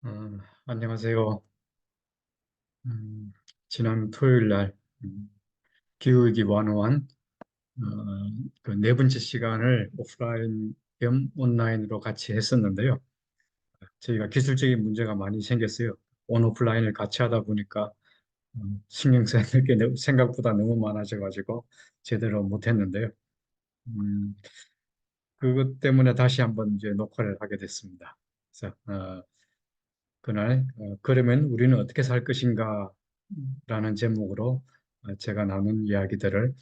어, 안녕하세요. 음, 지난 토요일 날 기후위기 101 그네 번째 시간을 오프라인 겸 온라인으로 같이 했었는데요. 저희가 기술적인 문제가 많이 생겼어요. 온 오프라인을 같이 하다 보니까 어, 신경 써야 될 게 생각보다 너무 많아져가지고 제대로 못했는데요. 음, 그것 때문에 다시 한번 이제 녹화를 하게 됐습니다. 그래서 그날 그러면 우리는 어떻게 살 것인가 라는 제목으로 제가 나눈 이야기들을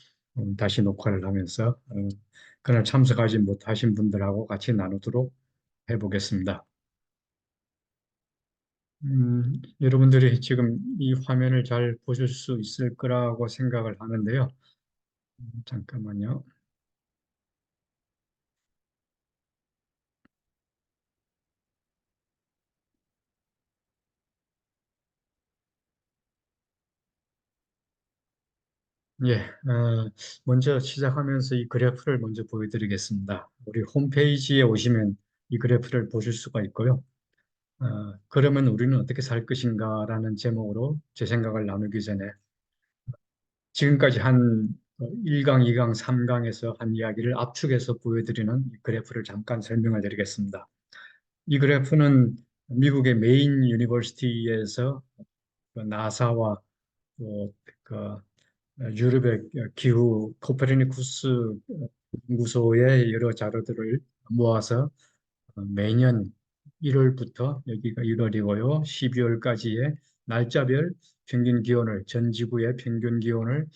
다시 녹화를 하면서 그날 참석하지 못하신 분들하고 같이 나누도록 해보겠습니다. 여러분들이 지금 이 화면을 잘 보실 수 있을 거라고 생각을 하는데요. 잠깐만요. 예, 먼저 시작하면서 이 그래프를 먼저 보여드리겠습니다. 우리 홈페이지에 오시면 이 그래프를 보실 수가 있고요. 그러면 우리는 어떻게 살 것인가라는 제목으로 제 생각을 나누기 전에 지금까지 한 1강, 2강, 3강에서 한 이야기를 압축해서 보여드리는 이 그래프를 잠깐 설명을 드리겠습니다. 이 그래프는 미국의 메인 유니버시티에서 나사와 또 유럽의 기후 코페르니쿠스 연구소의 여러 자료들을 모아서 매년 1월부터 여기가 1월이고요. 12월까지의 날짜별 평균 기온을 전 지구의 평균 기온을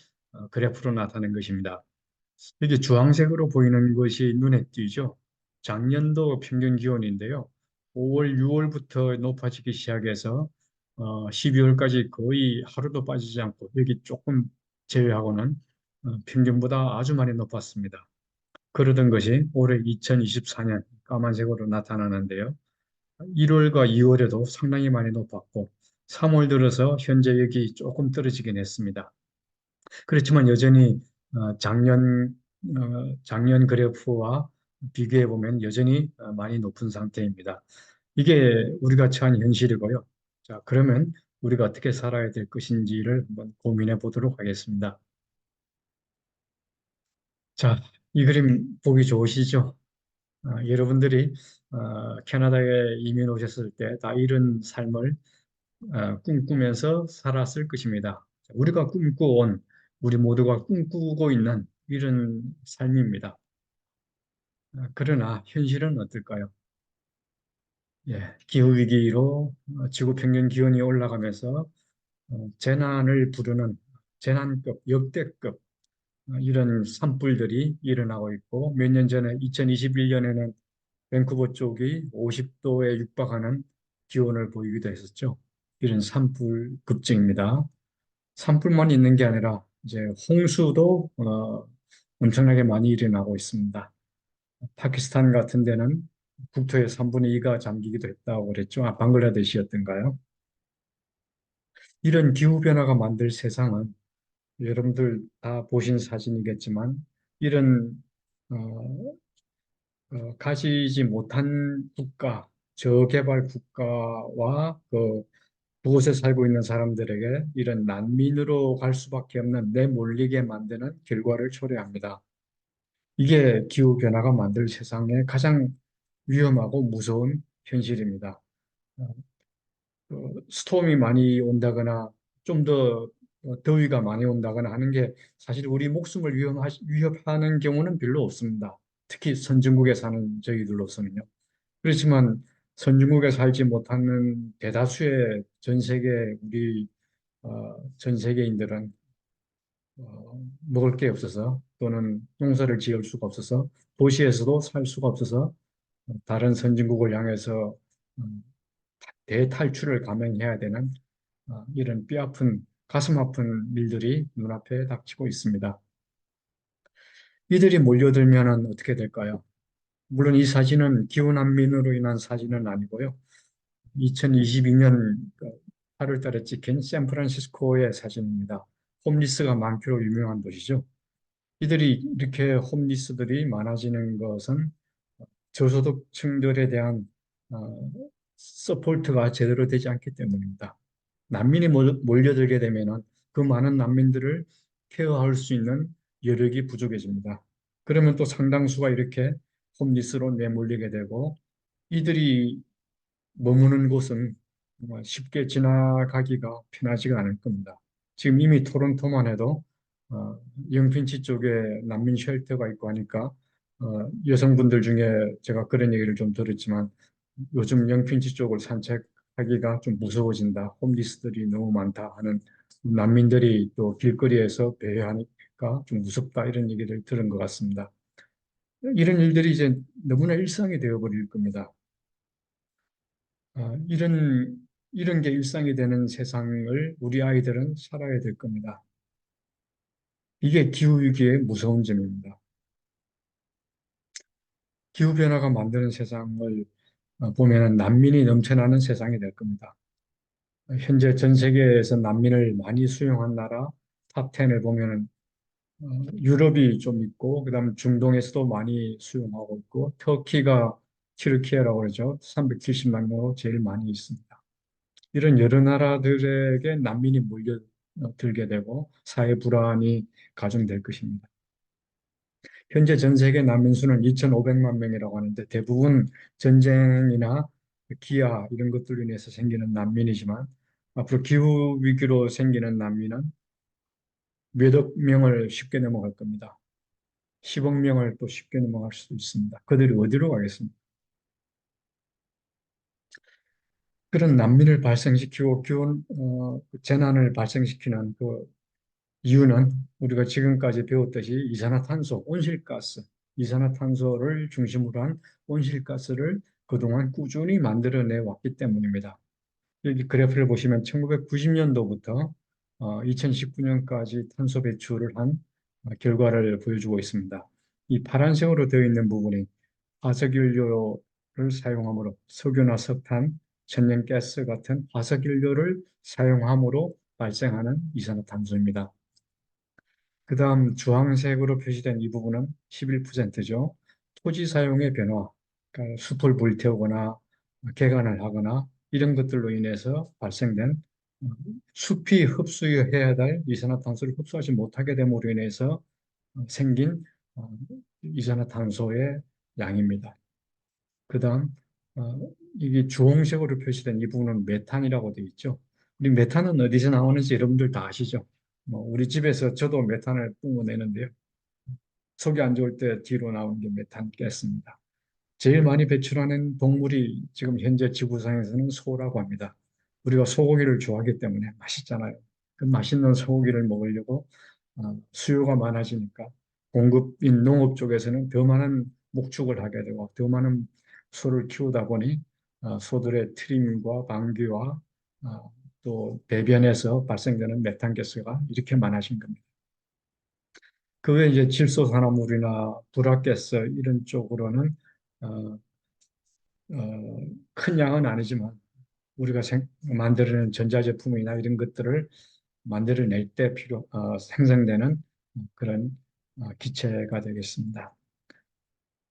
그래프로 나타낸 것입니다. 이게 주황색으로 보이는 것이 눈에 띄죠. 작년도 평균 기온인데요. 5월, 6월부터 높아지기 시작해서 12월까지 거의 하루도 빠지지 않고 여기 조금 제외하고는 평균보다 아주 많이 높았습니다. 그러던 것이 올해 2024년 까만색으로 나타나는데요. 1월과 2월에도 상당히 많이 높았고 3월 들어서 현재 여기 조금 떨어지긴 했습니다. 그렇지만 여전히 작년 그래프와 비교해 보면 여전히 많이 높은 상태입니다. 이게 우리가 처한 현실이고요. 자, 그러면 우리가 어떻게 살아야 될 것인지를 한번 고민해 보도록 하겠습니다. 자, 이 그림 보기 좋으시죠? 여러분들이 캐나다에 이민 오셨을 때 다 이런 삶을 꿈꾸면서 살았을 것입니다. 우리가 꿈꿔온, 우리 모두가 꿈꾸고 있는 이런 삶입니다. 그러나 현실은 어떨까요? 예, 기후위기로 지구 평균 기온이 올라가면서 재난을 부르는 재난급, 역대급 이런 산불들이 일어나고 있고 몇 년 전에 2021년에는 밴쿠버 쪽이 50도에 육박하는 기온을 보이기도 했었죠. 이런 산불 급증입니다. 산불만 있는 게 아니라 이제 홍수도 엄청나게 많이 일어나고 있습니다. 파키스탄 같은 데는 국토의 3분의 2가 잠기기도 했다고 그랬죠. 방글라데시였던가요? 이런 기후변화가 만들 세상은 여러분들 다 보신 사진이겠지만 이런 어, 가지지 못한 국가, 저개발 국가와 그곳에 살고 있는 사람들에게 이런 난민으로 갈 수밖에 없는 내몰리게 만드는 결과를 초래합니다. 이게 기후변화가 만들 세상의 가장 위험하고 무서운 현실입니다. 어, 스톰이 많이 온다거나 좀 더 더위가 많이 온다거나 하는 게 사실 우리 목숨을 위협하는 경우는 별로 없습니다. 특히 선진국에 사는 저희들로서는요. 그렇지만 선진국에 살지 못하는 대다수의 전 세계 우리 전 세계인들은 먹을 게 없어서 또는 농사를 지을 수가 없어서 도시에서도 살 수가 없어서 다른 선진국을 향해서 음, 대탈출을 감행해야 되는 이런 뼈아픈 가슴 아픈 일들이 눈앞에 닥치고 있습니다. 이들이 몰려들면 어떻게 될까요? 물론 이 사진은 기후난민으로 인한 사진은 아니고요. 2022년 8월 달에 찍힌 샌프란시스코의 사진입니다. 홈리스가 많기로 유명한 도시죠. 이들이 이렇게 홈리스들이 많아지는 것은 저소득층들에 대한 서포트가 제대로 되지 않기 때문입니다. 난민이 몰려들게 되면은 그 많은 난민들을 케어할 수 있는 여력이 부족해집니다. 그러면 또 상당수가 이렇게 홈리스로 내몰리게 되고 이들이 머무는 곳은 정말 쉽게 지나가기가 편하지가 않을 겁니다. 지금 이미 토론토만 해도 영핀치 쪽에 난민 쉘터가 있고 하니까 여성분들 중에 제가 그런 얘기를 좀 들었지만 요즘 영핀치 쪽을 산책하기가 좀 무서워진다. 홈리스들이 너무 많다 하는 난민들이 또 길거리에서 배회하니까 좀 무섭다 이런 얘기를 들은 것 같습니다. 이런 일들이 이제 너무나 일상이 되어버릴 겁니다. 이런 게 일상이 되는 세상을 우리 아이들은 살아야 될 겁니다. 이게 기후위기의 무서운 점입니다. 기후변화가 만드는 세상을 보면 난민이 넘쳐나는 세상이 될 겁니다. 현재 전 세계에서 난민을 많이 수용한 나라 탑 10을 보면은 유럽이 좀 있고, 그다음 중동에서도 많이 수용하고 있고, 터키가 튀르키예라고 그러죠. 370만 명으로 제일 많이 있습니다. 이런 여러 나라들에게 난민이 몰려들게 되고 사회 불안이 가중될 것입니다. 현재 전 세계 난민 수는 2,500만 명이라고 하는데 대부분 전쟁이나 기아 이런 것들로 인해서 생기는 난민이지만 앞으로 기후 위기로 생기는 난민은 몇억 명을 쉽게 넘어갈 겁니다. 10억 명을 또 쉽게 넘어갈 수도 있습니다. 그들이 어디로 가겠습니까? 그런 난민을 발생시키고 재난을 발생시키는 그 이유는 우리가 지금까지 배웠듯이 이산화탄소, 온실가스, 이산화탄소를 중심으로 한 온실가스를 그동안 꾸준히 만들어내 왔기 때문입니다. 여기 그래프를 보시면 1990년도부터 2019년까지 탄소 배출을 한 결과를 보여주고 있습니다. 이 파란색으로 되어 있는 부분이 화석연료를 사용함으로 석유나 석탄, 천연가스 같은 화석연료를 사용함으로 발생하는 이산화탄소입니다. 그 다음 주황색으로 표시된 이 부분은 11%죠. 토지 사용의 변화, 그러니까 숲을 불태우거나 개간을 하거나 이런 것들로 인해서 발생된 어, 숲이 흡수해야 될 이산화탄소를 흡수하지 못하게 됨으로 인해서 생긴 어, 이산화탄소의 양입니다. 그 다음 이게 주홍색으로 표시된 이 부분은 메탄이라고 되어 있죠. 우리 메탄은 어디서 나오는지 여러분들 다 아시죠? 뭐 우리 집에서 저도 메탄을 뿜어내는데요. 속이 안 좋을 때 뒤로 나오는 게 메탄 가스입니다. 제일 많이 배출하는 동물이 지금 현재 지구상에서는 소라고 합니다. 우리가 소고기를 좋아하기 때문에 맛있잖아요. 그 맛있는 소고기를 먹으려고 수요가 많아지니까 공급인 농업 쪽에서는 더 많은 목축을 하게 되고 더 많은 소를 키우다 보니 소들의 트림과 방귀와 또 배변에서 발생되는 메탄가스가 이렇게 많아진 겁니다. 그 외에 이제 질소산화물이나 불화가스 이런 쪽으로는 어, 큰 양은 아니지만 우리가 만드는 전자제품이나 이런 것들을 만들어낼 때 생성되는 그런 기체가 되겠습니다.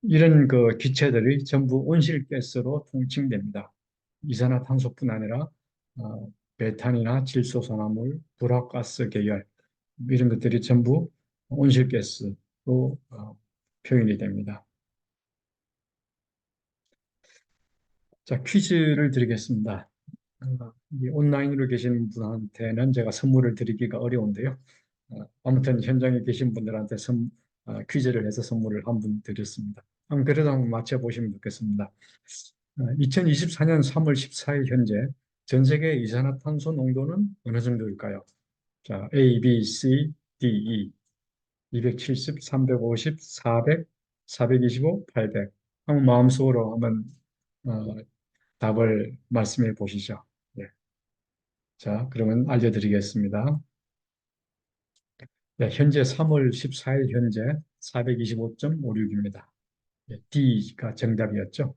이런 그 기체들이 전부 온실가스로 통칭됩니다. 이산화탄소뿐 아니라 메탄이나 질소산화물, 불화가스 계열 이런 것들이 전부 온실가스로 표현이 됩니다. 자, 퀴즈를 드리겠습니다. 이 온라인으로 계신 분한테는 제가 선물을 드리기가 어려운데요. 아무튼 현장에 계신 분들한테 퀴즈를 해서 선물을 한 분 드렸습니다. 그래도 한번 맞춰보시면 좋겠습니다. 2024년 3월 14일 현재 전 세계 이산화탄소 농도는 어느 정도일까요? 자, A, B, C, D, E. 270, 350, 400, 425, 800. 한번 마음속으로 한번 어, 답을 말씀해 보시죠. 예. 자, 그러면 알려드리겠습니다. 네, 현재 3월 14일 현재 425.56입니다. D가 정답이었죠.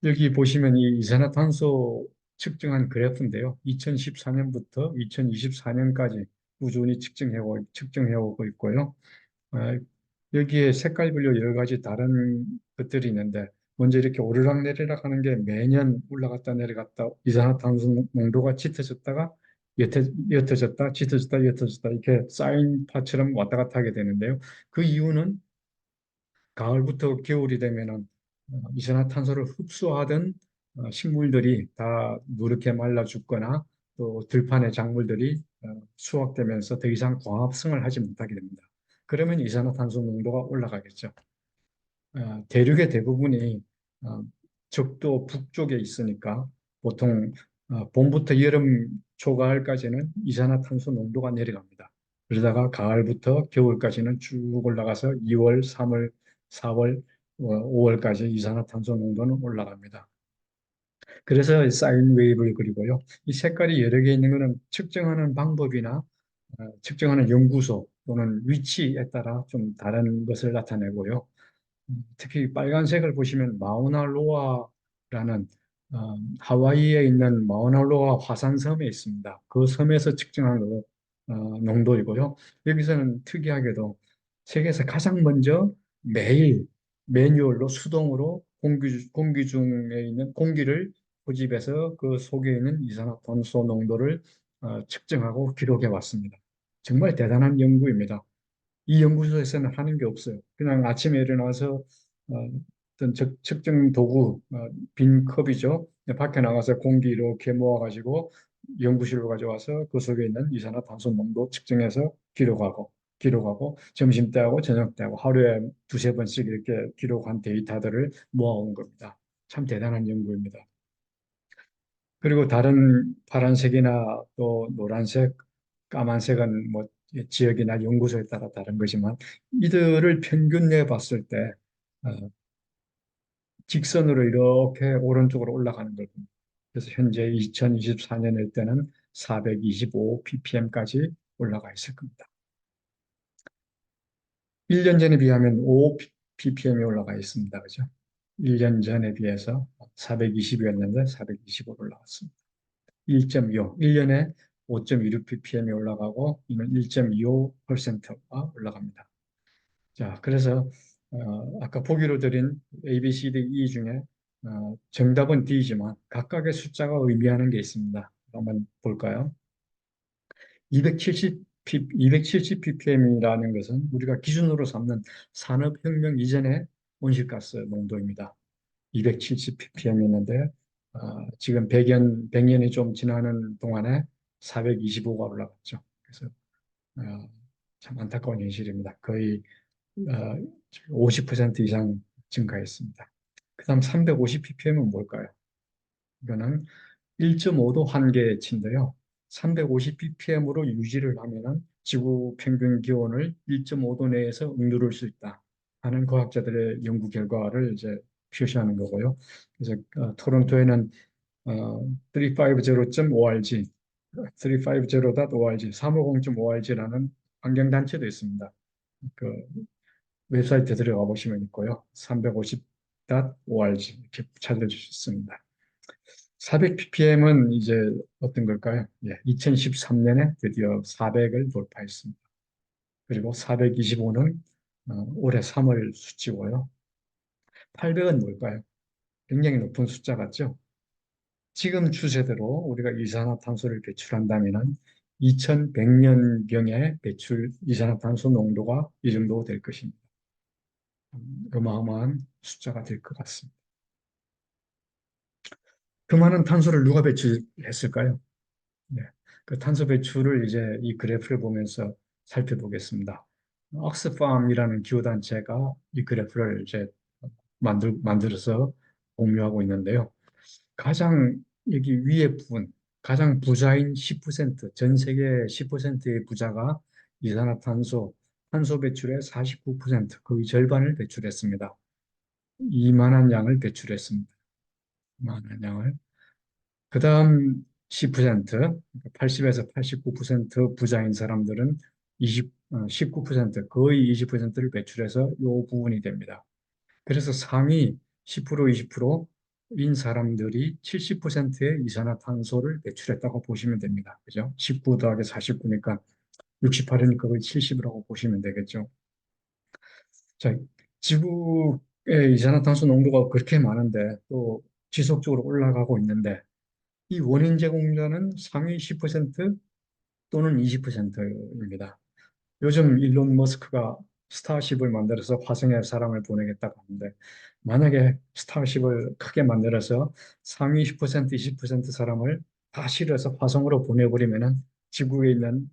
여기 보시면 이 이산화탄소 측정한 그래프인데요. 2014년부터 2024년까지 꾸준히 측정해 오고 있고요. 어, 여기에 색깔별로 여러 가지 다른 것들이 있는데 먼저 이렇게 오르락내리락 하는 게 매년 올라갔다 내려갔다 이산화탄소 농도가 짙어졌다가 옅어졌다, 짙어졌다, 옅어졌다 이렇게 쌓인 파처럼 왔다 갔다 하게 되는데요. 그 이유는 가을부터 겨울이 되면은 이산화탄소를 흡수하던 식물들이 다 누렇게 말라 죽거나 또 들판의 작물들이 수확되면서 더 이상 광합성을 하지 못하게 됩니다. 그러면 이산화탄소 농도가 올라가겠죠. 대륙의 대부분이 어, 적도 북쪽에 있으니까 보통 봄부터 여름 초가을까지는 이산화탄소 농도가 내려갑니다. 그러다가 가을부터 겨울까지는 쭉 올라가서 2월, 3월, 4월, 5월까지 이산화탄소 농도는 올라갑니다. 그래서 사인 웨이브를 그리고요. 이 색깔이 여러 개 있는 것은 측정하는 방법이나 측정하는 연구소 또는 위치에 따라 좀 다른 것을 나타내고요. 특히 빨간색을 보시면 마우나로아라는 하와이에 있는 마우나로아 화산섬에 있습니다. 그 섬에서 측정한 농도이고요. 여기서는 특이하게도 세계에서 가장 먼저 매일 매뉴얼로 수동으로 공기 중에 있는 공기를 포집해서 그 속에 있는 이산화탄소 농도를 측정하고 기록해 왔습니다. 정말 대단한 연구입니다. 이 연구소에서는 하는 게 없어요. 그냥 아침에 일어나서 어떤 측정 도구, 빈 컵이죠. 밖에 나가서 공기 이렇게 모아가지고 연구실로 가져와서 그 속에 있는 이산화탄소 농도 측정해서 기록하고 점심 때하고 저녁 때하고 하루에 두세 번씩 이렇게 기록한 데이터들을 모아온 겁니다. 참 대단한 연구입니다. 그리고 다른 파란색이나 또 노란색, 까만색은 뭐 지역이나 연구소에 따라 다른 거지만 이들을 평균 내 봤을 때 어, 직선으로 이렇게 오른쪽으로 올라가는 걸 봅니다. 그래서 현재 2024년일 때는 425 ppm까지 올라가 있을 겁니다. 1년 전에 비하면 5 ppm이 올라가 있습니다. 그죠? 1년 전에 비해서 420이었는데 425로 올라갔습니다. 1.25, 1년에 5.26 ppm이 올라가고 이는 1.25%가 올라갑니다. 자, 그래서 아까 보기로 드린 A, B, C, D, E 중에 정답은 D지만 각각의 숫자가 의미하는 게 있습니다. 한번 볼까요? 270 ppm이라는 것은 우리가 기준으로 삼는 산업혁명 이전의 온실가스 농도입니다. 270 ppm이었는데 지금 100년이 좀 지나는 동안에 425가 올라갔죠. 그래서 어, 참 안타까운 현실입니다. 거의 50% 이상 증가했습니다. 그다음 350 ppm은 뭘까요? 이거는 1.5도 한계치인데요. 350 ppm으로 유지를 하면은 지구 평균 기온을 1.5도 내에서 응도할 수 있다 하는 과학자들의 연구 결과를 이제 표시하는 거고요. 그래서 토론토에는 350.org, 350.org, 350.org라는 환경단체도 있습니다. 그 웹사이트 들어가 보시면 있고요. 350.org 이렇게 찾아주실 수 있습니다. 400ppm은 이제 어떤 걸까요? 예, 2013년에 드디어 400을 돌파했습니다. 그리고 425는 올해 3월 수치고요. 800은 뭘까요? 굉장히 높은 숫자 같죠? 지금 추세대로 우리가 이산화탄소를 배출한다면 2100년경에 배출 이산화탄소 농도가 이 정도 될 것입니다. 어마어마한 숫자가 될 것 같습니다. 그 많은 탄소를 누가 배출했을까요? 네. 그 탄소 배출을 이제 이 그래프를 보면서 살펴보겠습니다. 옥스팜이라는 기후단체가 이 그래프를 이제 만들어서 공유하고 있는데요. 가장 여기 위에 부분, 가장 부자인 10%, 전 세계 10%의 부자가 탄소 배출의 49%, 거의 절반을 배출했습니다. 이만한 양을 배출했습니다. 이만한 양을. 그 다음 10%, 80에서 89% 부자인 사람들은 19%, 거의 20%를 배출해서 이 부분이 됩니다. 그래서 상위 10%, 20%인 사람들이 70%의 이산화탄소를 배출했다고 보시면 됩니다. 그죠? 19 더하기 49니까 68이니까 거의 70이라고 보시면 되겠죠. 자, 지구 예, 이산화탄소 농도가 그렇게 많은데 또 지속적으로 올라가고 있는데 이 원인 제공자는 상위 10% 또는 20%입니다. 요즘 일론 머스크가 스타쉽을 만들어서 화성에 사람을 보내겠다고 하는데 만약에 스타쉽을 크게 만들어서 상위 10%, 20% 사람을 다 실어서 화성으로 보내버리면은 지구에 있는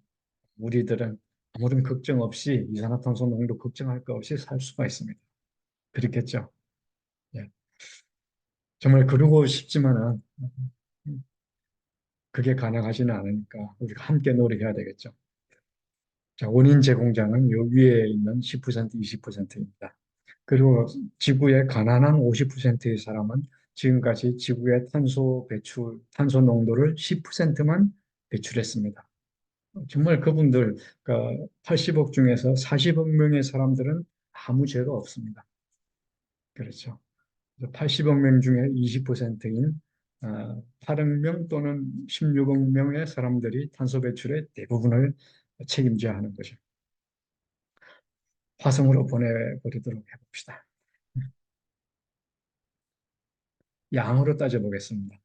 우리들은 아무런 걱정 없이 이산화탄소 농도 걱정할 거 없이 살 수가 있습니다. 그렇겠죠? 예. 정말 그러고 싶지만은 그게 가능하지는 않으니까 우리가 함께 노력해야 되겠죠. 자, 원인 제공자는 요 위에 있는 10%, 20%입니다. 그리고 지구의 가난한 50%의 사람은 지금까지 지구의 탄소 농도를 10%만 배출했습니다. 정말 그분들, 그러니까 80억 중에서 40억 명의 사람들은 아무 죄가 없습니다. 그렇죠. 80억 명 중에 20%인 8억 명 또는 16억 명의 사람들이 탄소 배출의 대부분을 책임져야 하는 거죠. 화성으로 보내버리도록 해봅시다. 양으로 따져보겠습니다.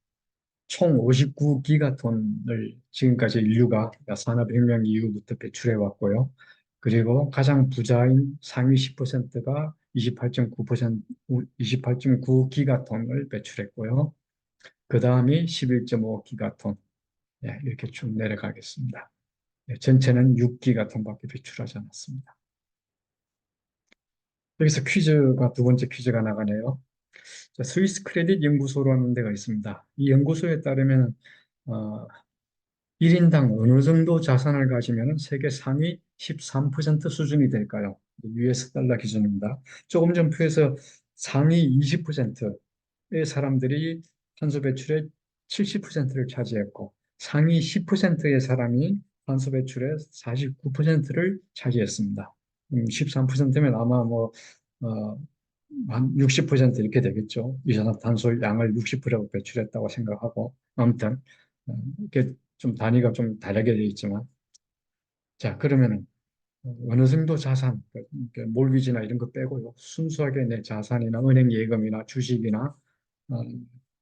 총 59기가톤을 지금까지 인류가 산업혁명 이후부터 배출해 왔고요. 그리고 가장 부자인 상위 10%가 28.9%, 28.9기가톤을 배출했고요. 그 다음이 11.5기가톤. 예, 이렇게 쭉 내려가겠습니다. 예, 전체는 6기가톤밖에 배출하지 않았습니다. 여기서 퀴즈가 두 번째 퀴즈가 나가네요. 자, 스위스 크레딧 연구소라는 데가 있습니다. 이 연구소에 따르면 어, 1인당 어느 정도 자산을 가지면 세계 상위 13% 수준이 될까요? US 달러 기준입니다. 조금 전표에서 상위 20%의 사람들이 탄소 배출의 70%를 차지했고 상위 10%의 사람이 탄소 배출의 49%를 차지했습니다. 13%면 아마 뭐 어, 한 60% 이렇게 되겠죠. 이산화탄소 양을 60% 배출했다고 생각하고 아무튼 이렇게 좀 단위가 좀 다르게 되어 있지만 자 그러면은 어느 정도 자산, 몰기지나 이런 거 빼고요. 순수하게 내 자산이나 은행 예금이나 주식이나 어,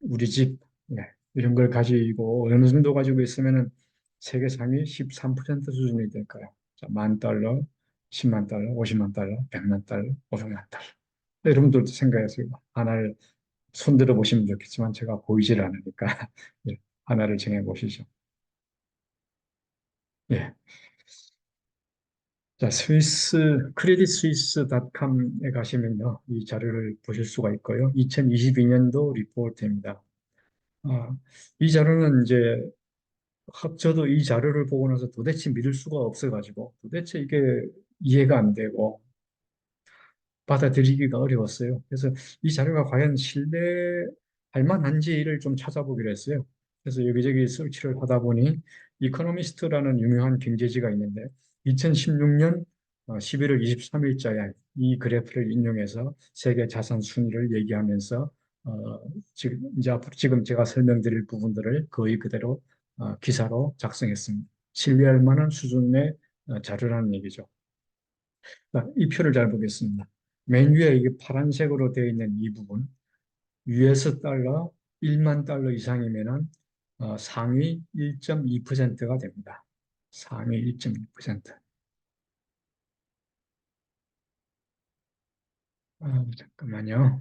우리 집 예, 이런 걸 가지고 어느 정도 가지고 있으면은 세계 상위 13% 수준이 될까요? 자, 10,000달러, 10만 달러, 50만 달러, 100만 달러, 500만 달러. 여러분들도 생각해서 하나를 손들어 보시면 좋겠지만 제가 보이질 않으니까 예, 하나를 정해 보시죠. 예. 자, 크레딧 스위스닷컴에 가시면요, 이 자료를 보실 수가 있고요. 2022년도 리포트입니다. 아, 이 자료는 이제 저도 이 자료를 보고 나서 도대체 믿을 수가 없어가지고 도대체 이게 이해가 안 되고 받아들이기가 어려웠어요. 그래서 이 자료가 과연 신뢰할 만한지를 좀 찾아보기로 했어요. 그래서 여기저기 서치를 하다 보니 이코노미스트라는 유명한 경제지가 있는데 2016년 11월 23일자에 이 그래프를 인용해서 세계 자산 순위를 얘기하면서 지금 이제 앞으로 지금 제가 설명드릴 부분들을 거의 그대로 기사로 작성했습니다. 신뢰할 만한 수준의 자료라는 얘기죠. 자, 이 표를 잘 보겠습니다. 맨 위에 이게 파란색으로 되어 있는 이 부분, US 달러 1만 달러 이상이면은 상위 1.2%가 됩니다. 상위 1.2%. 잠깐만요.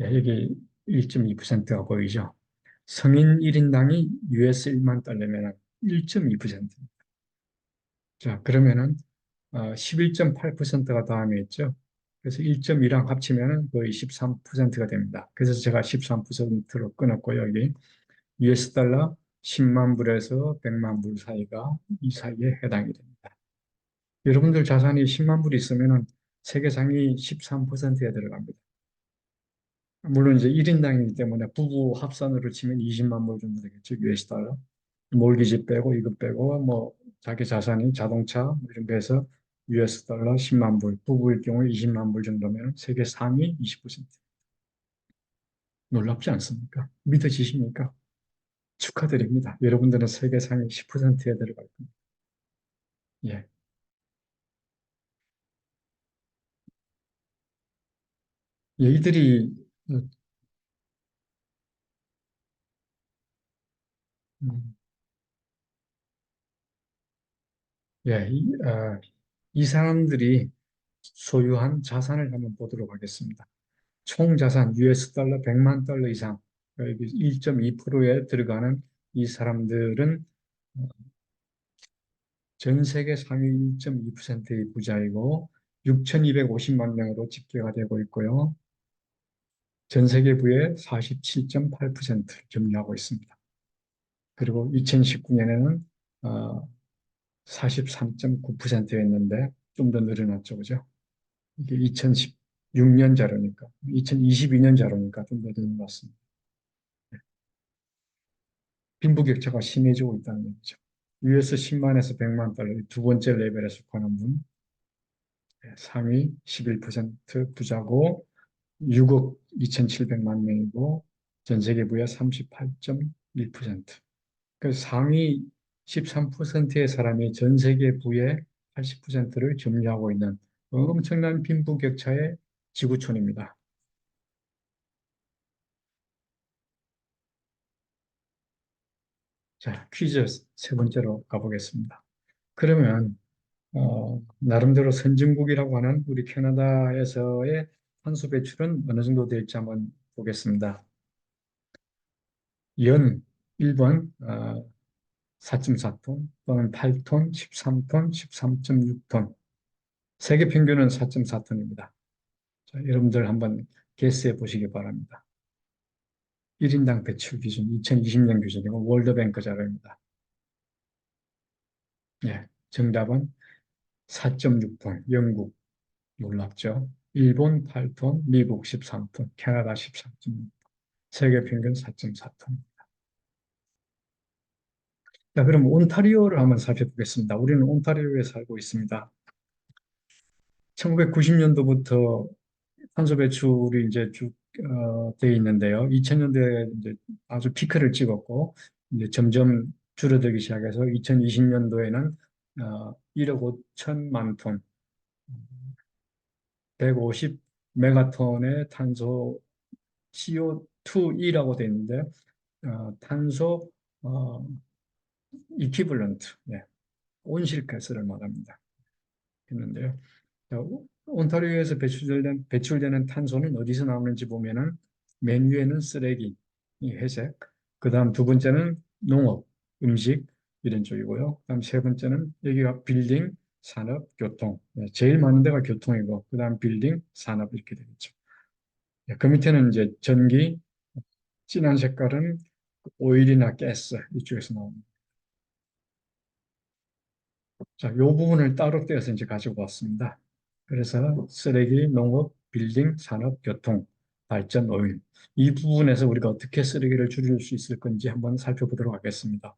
예, 여기 1.2%가 보이죠? 성인 1인당이 US 1만 달러면 1.2%. 자, 그러면은 11.8%가 다음에 있죠. 그래서 1.2랑 합치면 거의 13%가 됩니다. 그래서 제가 13%로 끊었고요. 여기 US 달러 10만 불에서 100만 불 사이가 이 사이에 해당이 됩니다. 여러분들 자산이 10만 불 있으면 세계 상위 13%에 들어갑니다. 물론 이제 1인당이기 때문에 부부 합산으로 치면 20만 불 정도 되겠죠. US 달러. 몰기지 빼고 이거 빼고 뭐 자기 자산이 자동차 뭐 이런 거 해서 US 달러 10만 불, 부부일 경우에 20만 불 정도면 세계 상위 20%. 놀랍지 않습니까? 믿어지십니까? 축하드립니다. 여러분들은 세계 상위 10%에 들어갈 겁니다. 예. 얘들이 음, 예, 이 사람들이 소유한 자산을 한번 보도록 하겠습니다. 총 자산 US 달러 100만 달러 이상, 1.2%에 들어가는 이 사람들은 전 세계 상위 1.2%의 부자이고 6,250만 명으로 집계가 되고 있고요. 전 세계 부의 47.8%를 점유하고 있습니다. 그리고 2019년에는 43.9%였는데 좀 더 늘어났죠, 그죠? 이게 2016년 자료니까, 2022년 자료니까 좀 더 늘어났습니다. 빈부격차가 심해지고 있다는 얘기죠. US 10만에서 100만 달러, 두 번째 레벨에 속하는 분, 상위 11% 부자고 6억 2,700만 명이고 전 세계 부의 38.1%. 그 상위 13%의 사람이 전 세계 부의 80%를 점유하고 있는 엄청난 빈부격차의 지구촌입니다. 자, 퀴즈 세 번째로 가보겠습니다. 그러면 나름대로 선진국이라고 하는 우리 캐나다에서의 탄소 배출은 어느 정도 될지 한번 보겠습니다. 연 1번 4.4톤 또는 8톤, 13톤, 13.6톤. 세계 평균은 4.4톤입니다. 자, 여러분들 한번 게스해 보시기 바랍니다. 1인당 배출 기준, 2020년 기준이고 월드뱅크 자료입니다. 예, 정답은 4.6톤, 영국 놀랍죠? 일본 8톤, 미국 13톤, 캐나다 13톤, 세계 평균 4.4톤. 자, 그럼 온타리오를 한번 살펴보겠습니다. 우리는 온타리오에 살고 있습니다. 1990년도부터 탄소 배출이 이제 쭉 돼 있는데요. 2000년대에 이제 아주 피크를 찍었고 이제 점점 줄어들기 시작해서 2020년도에는 1억 5천만 톤, 150 메가톤의 탄소 CO2이라고 돼 있는데 탄소 어, 이퀴블런트, 네, 온실가스를 말합니다. 했는데요. 자, 온타리오에서 배출되는 탄소는 어디서 나오는지 보면은 맨 위에는 쓰레기, 이 회색, 그 다음 두 번째는 농업, 음식 이런 쪽이고요. 그다음 세 번째는 여기가 빌딩, 산업, 교통. 네, 제일 많은 데가 교통이고 그 다음 빌딩, 산업 이렇게 되겠죠. 네, 그 밑에는 이제 전기, 진한 색깔은 오일이나 가스 이쪽에서 나옵니다. 자, 이 부분을 따로 떼어서 이제 가지고 왔습니다. 그래서 쓰레기, 농업, 빌딩, 산업, 교통, 발전, 오일. 이 부분에서 우리가 어떻게 쓰레기를 줄일 수 있을 건지 한번 살펴보도록 하겠습니다.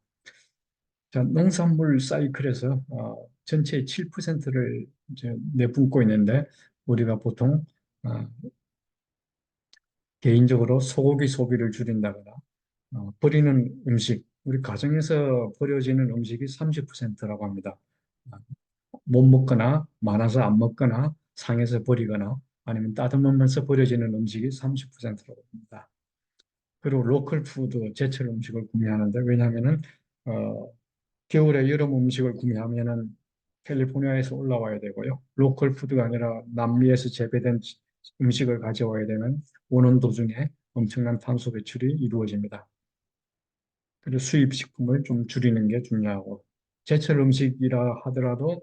자, 농산물 사이클에서 전체의 7%를 이제 내뿜고 있는데 우리가 보통 어, 개인적으로 소고기 소비를 줄인다거나 버리는 음식, 우리 가정에서 버려지는 음식이 30%라고 합니다. 못 먹거나 많아서 안 먹거나 상해서 버리거나 아니면 따듬으면서 버려지는 음식이 30%라고 합니다. 그리고 로컬 푸드, 제철 음식을 구매하는데 왜냐하면은 어, 겨울에 여름 음식을 구매하면은 캘리포니아에서 올라와야 되고요. 로컬 푸드가 아니라 남미에서 재배된 음식을 가져와야 되면 오는 도중에 엄청난 탄소 배출이 이루어집니다. 그리고 수입 식품을 좀 줄이는 게 중요하고 제철 음식이라 하더라도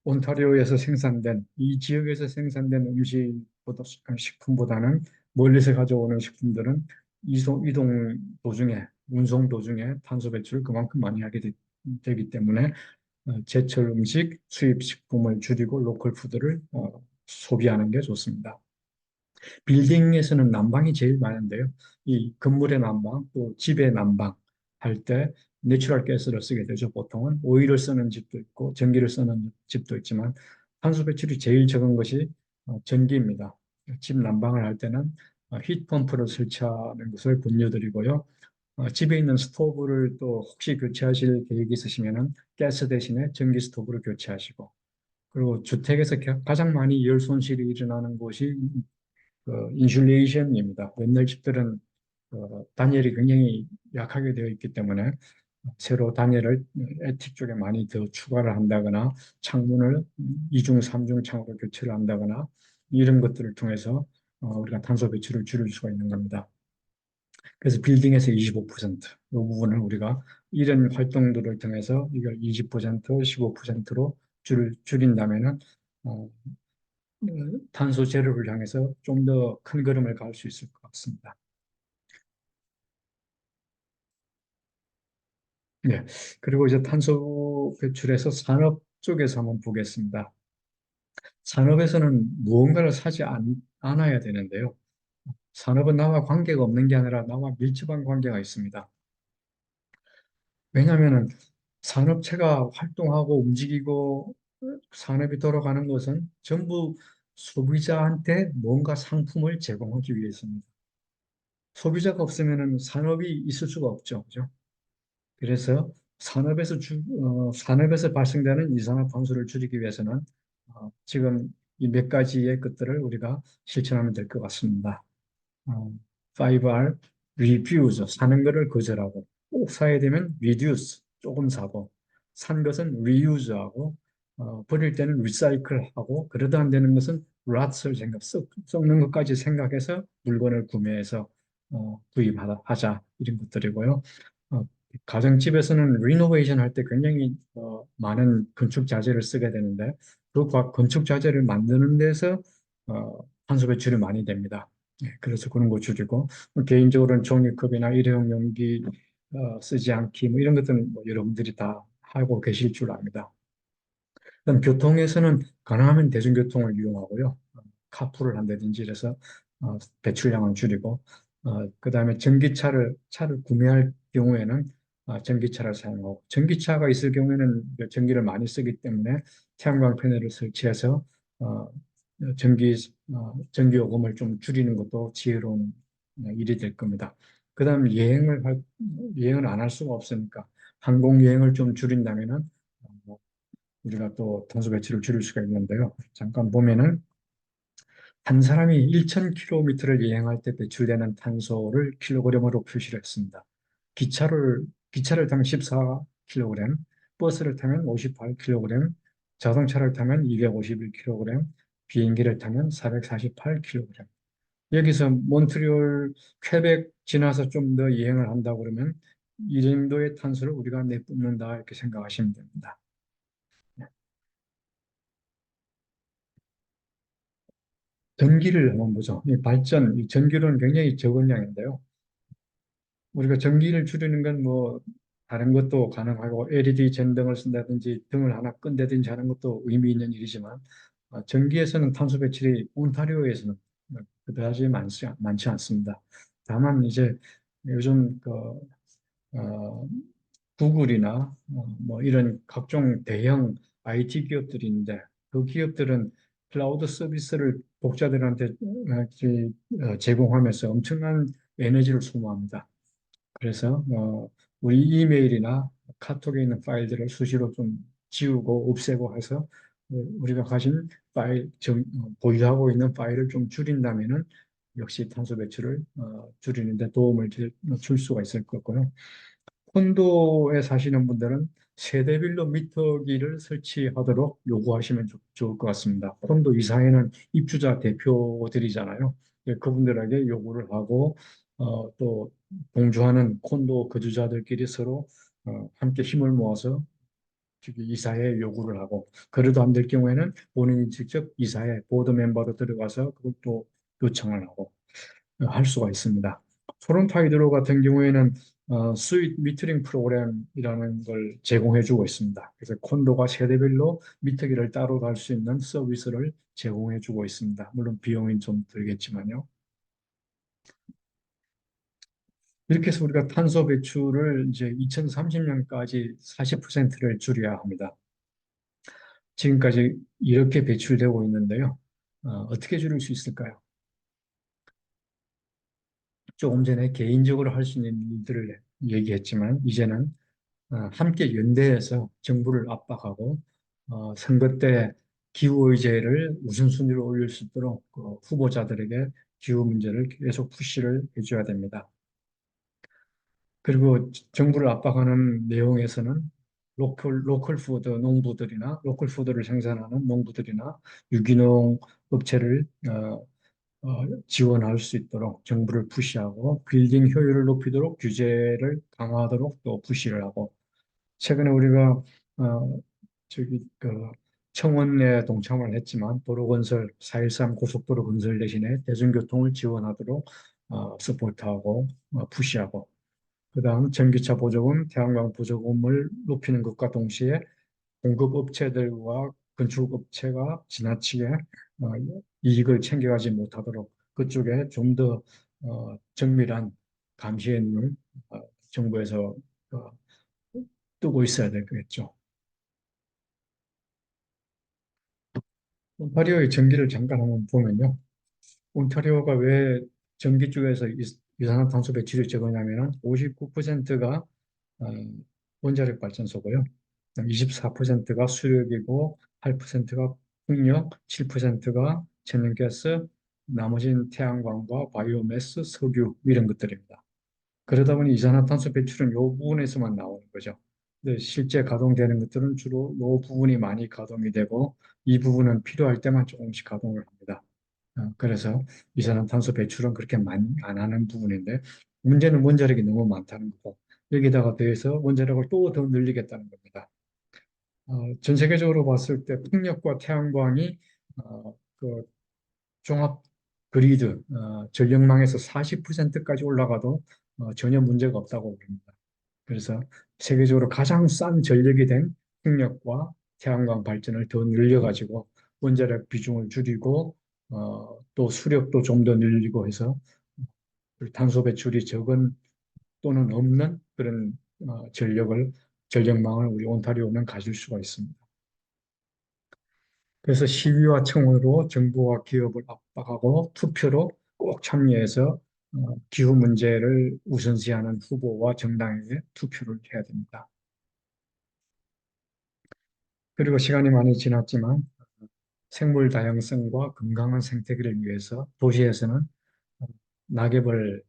온타리오에서 생산된 이 지역에서 생산된 음식보다 식품보다는 멀리서 가져오는 식품들은 이동 도중에 운송 도중에 탄소 배출을 그만큼 많이 하게 되기 때문에 제철 음식, 수입 식품을 줄이고 로컬 푸드를 소비하는 게 좋습니다. 빌딩에서는 난방이 제일 많은데요. 이 건물의 난방, 또 집의 난방 할 때 내추럴 가스를 쓰게 되죠. 보통은 오일을 쓰는 집도 있고 전기를 쓰는 집도 있지만 탄소 배출이 제일 적은 것이 전기입니다. 집 난방을 할 때는 히트 펌프를 설치하는 것을 권유드리고요. 집에 있는 스토브를 또 혹시 교체하실 계획이 있으시면은 가스 대신에 전기 스토브를 교체하시고 그리고 주택에서 가장 많이 열 손실이 일어나는 곳이 인슐레이션입니다. 옛날 집들은 단열이 굉장히 약하게 되어 있기 때문에 새로 단열을 에틱 쪽에 많이 더 추가를 한다거나 창문을 이중, 삼중 창으로 교체를 한다거나 이런 것들을 통해서 우리가 탄소 배출을 줄일 수가 있는 겁니다. 그래서 빌딩에서 25%, 이 부분을 우리가 이런 활동들을 통해서 이걸 20%, 15%로 줄인다면은 어, 탄소 제로를 향해서 좀 더 큰 걸음을 갈 수 있을 것 같습니다. 네. 그리고 이제 탄소 배출에서 산업 쪽에서 한번 보겠습니다. 산업에서는 무언가를 않아야 되는데요. 산업은 나와 관계가 없는 게 아니라 나와 밀접한 관계가 있습니다. 왜냐하면 산업체가 활동하고 움직이고 산업이 돌아가는 것은 전부 소비자한테 뭔가 상품을 제공하기 위해서입니다. 소비자가 없으면 산업이 있을 수가 없죠. 그죠? 그래서 산업에서 발생되는 이산화탄소를 줄이기 위해서는 지금 이 몇 가지의 것들을 우리가 실천하면 될 것 같습니다. 어, 5R, refuse, 사는 것을 거절하고, 꼭 사야 되면 reduce, 조금 사고, 산 것은 reuse하고, 버릴 때는 recycle하고, 그러다 안 되는 것은 rot을 썩는 것까지 생각해서 물건을 구매해서 구입하자, 이런 것들이고요. 어, 가정집에서는 리노베이션 할 때 굉장히 많은 건축 자재를 쓰게 되는데, 건축 자재를 만드는 데서 탄소 배출이 많이 됩니다. 그래서 그런 거 줄이고 개인적으로는 종이컵이나 일회용 용기 쓰지 않기 뭐 이런 것들은 뭐 여러분들이 다 하고 계실 줄 압니다. 그다음 교통에서는 가능하면 대중교통을 이용하고요. 카풀을 한다든지 이래서 배출량을 줄이고 그다음에 차를 구매할 경우에는 전기차를 사용하고 전기차가 있을 경우에는 전기를 많이 쓰기 때문에 태양광 패널을 설치해서 어, 전기 요금을 좀 줄이는 것도 지혜로운 일이 될 겁니다. 그다음 여행을 안 할 수가 없으니까 항공 여행을 좀 줄인다면은 우리가 또 탄소 배출을 줄일 수가 있는데요. 잠깐 보면은 한 사람이 1,000km를 여행할 때 배출되는 탄소를 킬로그램으로 표시를 했습니다. 기차를 타면 14kg, 버스를 타면 58kg, 자동차를 타면 251kg, 비행기를 타면 448kg. 여기서 몬트리올, 퀘벡 지나서 좀 더 여행을 한다고 그러면 이 정도의 탄소를 우리가 내뿜는다 이렇게 생각하시면 됩니다. 전기를 한번 보죠. 이 전기료는 굉장히 적은 양인데요. 우리가 전기를 줄이는 건 뭐 다른 것도 가능하고 LED 전등을 쓴다든지 등을 하나 끈다든지 하는 것도 의미 있는 일이지만 전기에서는 탄소 배출이 온타리오에서는 그다지 많지 않습니다. 다만 이제 요즘 어, 구글이나 뭐 이런 각종 대형 IT 기업들이 있는데 그 기업들은 클라우드 서비스를 독자들한테 제공하면서 엄청난 에너지를 소모합니다. 그래서 우리 이메일이나 카톡에 있는 파일들을 수시로 좀 지우고 없애고 해서 우리가 가진 보유하고 있는 파일을 좀 줄인다면은 역시 탄소 배출을 줄이는 데 도움을 줄 수가 있을 것 같고요. 콘도에 사시는 분들은 세대별로 미터기를 설치하도록 요구하시면 좋을 것 같습니다. 콘도 이사에는 입주자 대표들이잖아요. 그분들에게 요구를 하고 또 동조하는 콘도 거주자들끼리 서로 함께 힘을 모아서 이사회에 요구를 하고 그래도 안 될 경우에는 본인이 직접 이사회 보드 멤버로 들어가서 그것도 요청을 하고 할 수가 있습니다. 토론토 같은 경우에는 스윗 미터링 프로그램이라는 걸 제공해주고 있습니다. 그래서 콘도가 세대별로 미터기를 따로 달 수 있는 서비스를 제공해주고 있습니다. 물론 비용이 좀 들겠지만요. 이렇게 해서 우리가 탄소 배출을 이제 2030년까지 40%를 줄여야 합니다. 지금까지 이렇게 배출되고 있는데요. 어떻게 줄일 수 있을까요? 조금 전에 개인적으로 할 수 있는 일들을 얘기했지만 이제는 함께 연대해서 정부를 압박하고 선거 때 기후의제를 우선순위로 올릴 수 있도록 그 후보자들에게 기후 문제를 계속 푸시를 해줘야 됩니다. 그리고 정부를 압박하는 내용에서는 로컬 푸드 농부들이나 로컬 푸드를 생산하는 농부들이나 유기농 업체를 지원할 수 있도록 정부를 푸시하고 빌딩 효율을 높이도록 규제를 강화하도록 또 푸시를 하고 최근에 우리가 어, 그 청원에 동참을 했지만 도로 건설 4.13 고속도로 건설 대신에 대중교통을 지원하도록 서포트하고 푸시하고 그다음 전기차 보조금, 태양광 보조금을 높이는 것과 동시에 공급업체들과 건축업체가 지나치게 어, 이익을 챙겨가지 못하도록 그쪽에 좀 더 정밀한 감시의 눈을 정부에서 어, 뜨고 있어야 되겠죠. 온타리오의 전기를 잠깐 한번 보면요. 온타리오가 왜 전기 쪽에서 이산화탄소 배출이 적으냐면은 59%가 원자력 발전소고요. 24%가 수력이고 8%가 풍력, 7%가 천연가스, 나머지는 태양광과 바이오매스, 석유 이런 것들입니다. 그러다 보니 이산화탄소 배출은 이 부분에서만 나오는 거죠. 근데 실제 가동되는 것들은 주로 이 부분이 많이 가동이 되고 이 부분은 필요할 때만 조금씩 가동을 합니다. 그래서 이산화탄소 배출은 그렇게 많이 안 하는 부분인데 문제는 원자력이 너무 많다는 거고 여기다가 더해서 원자력을 또 더 늘리겠다는 겁니다. 전 세계적으로 봤을 때 풍력과 태양광이 그 종합 그리드 전력망에서 40%까지 올라가도 전혀 문제가 없다고 봅니다. 그래서 세계적으로 가장 싼 전력이 된 풍력과 태양광 발전을 더 늘려가지고 원자력 비중을 줄이고 또 수력도 좀 더 늘리고 해서 탄소 배출이 적은 또는 없는 그런 전력망을 우리 온타리오는 가질 수가 있습니다. 그래서 시위와 청원으로 정부와 기업을 압박하고 투표로 꼭 참여해서 기후 문제를 우선시하는 후보와 정당에게 투표를 해야 됩니다. 그리고 시간이 많이 지났지만 생물 다양성과 건강한 생태계를 위해서 도시에서는 낙엽을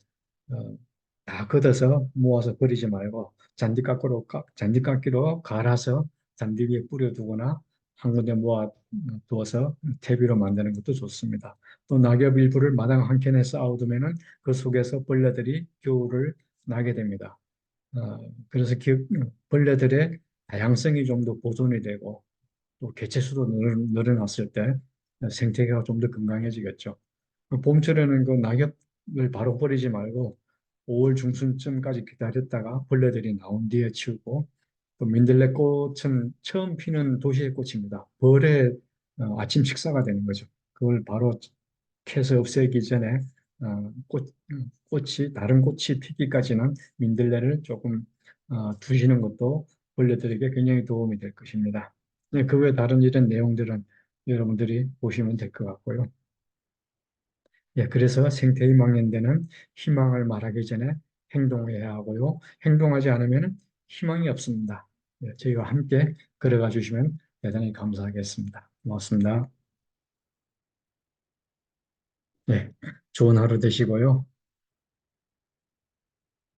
어, 다 걷어서 모아서 버리지 말고 잔디깎기로 갈아서 잔디 위에 뿌려두거나 한 군데 모아 두어서 퇴비로 만드는 것도 좋습니다. 또 낙엽 일부를 마당 한 켠에 쌓아두면은 그 속에서 벌레들이 겨울을 나게 됩니다. 그래서 벌레들의 다양성이 좀 더 보존이 되고 또 개체수도 늘어났을 때 생태계가 좀 더 건강해지겠죠. 봄철에는 그 낙엽을 바로 버리지 말고 5월 중순쯤까지 기다렸다가 벌레들이 나온 뒤에 치우고 또 민들레꽃은 처음 피는 도시의 꽃입니다. 벌의 아침 식사가 되는 거죠. 그걸 바로 캐서 없애기 전에 꽃이 다른 꽃이 피기까지는 민들레를 조금 두시는 것도 벌레들에게 굉장히 도움이 될 것입니다. 네, 그 외 다른 이런 내용들은 여러분들이 보시면 될 것 같고요. 예, 그래서 생태계 망연대는 희망을 말하기 전에 행동해야 하고요. 행동하지 않으면 희망이 없습니다. 예, 저희와 함께 걸어가 주시면 대단히 감사하겠습니다. 고맙습니다. 네, 좋은 하루 되시고요.